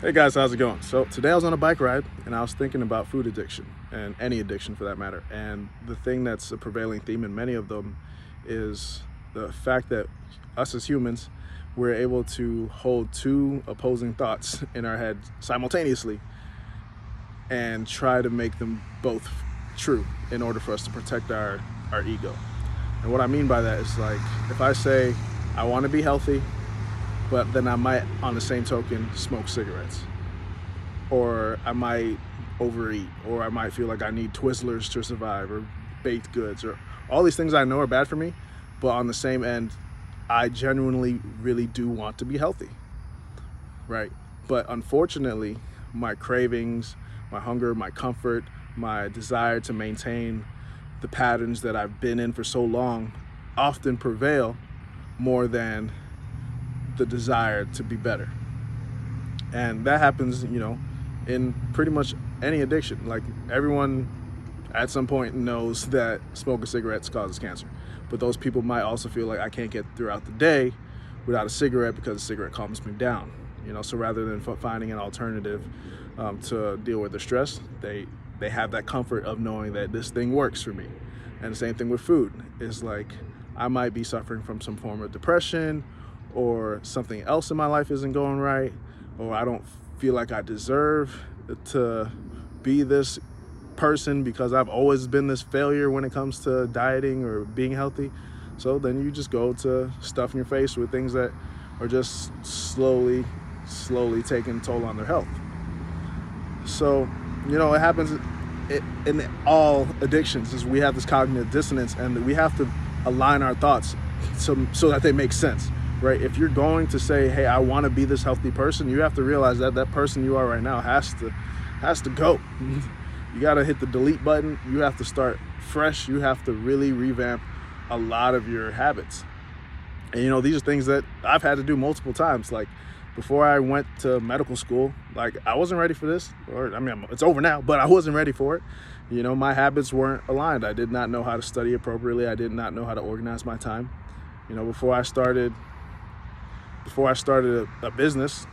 Hey guys, how's it going? So today I was on a bike ride and I was thinking about food addiction and any addiction for that matter. And the thing that's a prevailing theme in many of them is the fact that us as humans, we're able to hold two opposing thoughts in our head simultaneously and try to make them both true in order for us to protect our ego. And what I mean by that is, like, if I say I want to be healthy, but then I might, on the same token, smoke cigarettes. Or I might overeat, or I might feel like I need Twizzlers to survive, or baked goods, or all these things I know are bad for me, but on the same end, I genuinely really do want to be healthy, right? But unfortunately, my cravings, my hunger, my comfort, my desire to maintain the patterns that I've been in for so long often prevail more than the desire to be better. And that happens, in pretty much any addiction. Like, everyone at some point knows that smoking cigarettes causes cancer, but those people might also feel like I can't get throughout the day without a cigarette because a cigarette calms me down. So rather than finding an alternative to deal with the stress, they have that comfort of knowing that this thing works for me. And the same thing with food. Is like, I might be suffering from some form of depression, or something else in my life isn't going right, or I don't feel like I deserve to be this person because I've always been this failure when it comes to dieting or being healthy. So then you just go to stuffing your face with things that are just slowly taking a toll on their health. So, it happens in all addictions. Is we have this cognitive dissonance, and we have to align our thoughts so that they make sense. Right? If you're going to say, hey, I want to be this healthy person, you have to realize that that person you are right now has to go. You got to hit the delete button. You have to start fresh. You have to really revamp a lot of your habits. And these are things that I've had to do multiple times. Like, before I went to medical school, like, I wasn't ready for this. It's over now, but I wasn't ready for it. My habits weren't aligned. I did not know how to study appropriately. I did not know how to organize my time. Before I started a business,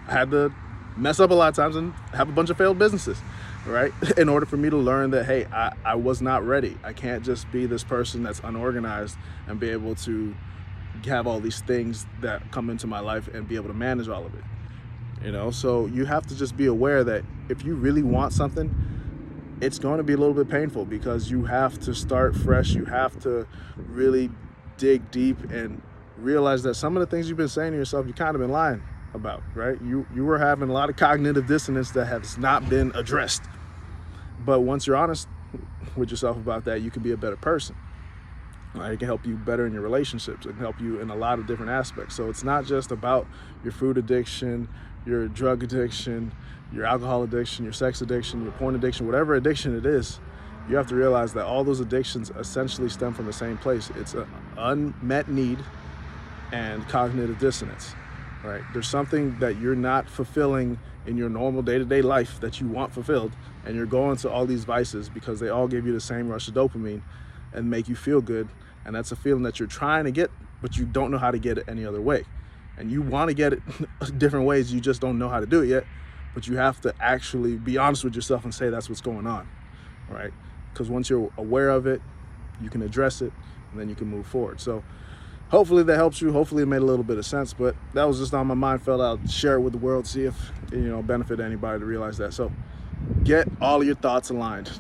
I had to mess up a lot of times and have a bunch of failed businesses, right? In order for me to learn that, hey, I was not ready. I can't just be this person that's unorganized and be able to have all these things that come into my life and be able to manage all of it. So you have to just be aware that if you really want something, it's going to be a little bit painful, because you have to start fresh. You have to really dig deep and realize that some of the things you've been saying to yourself, you kind of been lying about, right? You were having a lot of cognitive dissonance that has not been addressed. But once you're honest with yourself about that, you can be a better person. Right? It can help you better in your relationships. It can help you in a lot of different aspects. So it's not just about your food addiction, your drug addiction, your alcohol addiction, your sex addiction, your porn addiction, whatever addiction it is. You have to realize that all those addictions essentially stem from the same place. It's an unmet need and cognitive dissonance, right? There's something that you're not fulfilling in your normal day-to-day life that you want fulfilled, and you're going to all these vices because they all give you the same rush of dopamine and make you feel good. And that's a feeling that you're trying to get, but you don't know how to get it any other way. And you want to get it different ways, you just don't know how to do it yet. But you have to actually be honest with yourself and say that's what's going on, right? Because once you're aware of it, you can address it, and then you can move forward. So hopefully that helps you. Hopefully it made a little bit of sense, but that was just on my mind. Felt I'd share it with the world, see if benefit anybody to realize that. So get all of your thoughts aligned.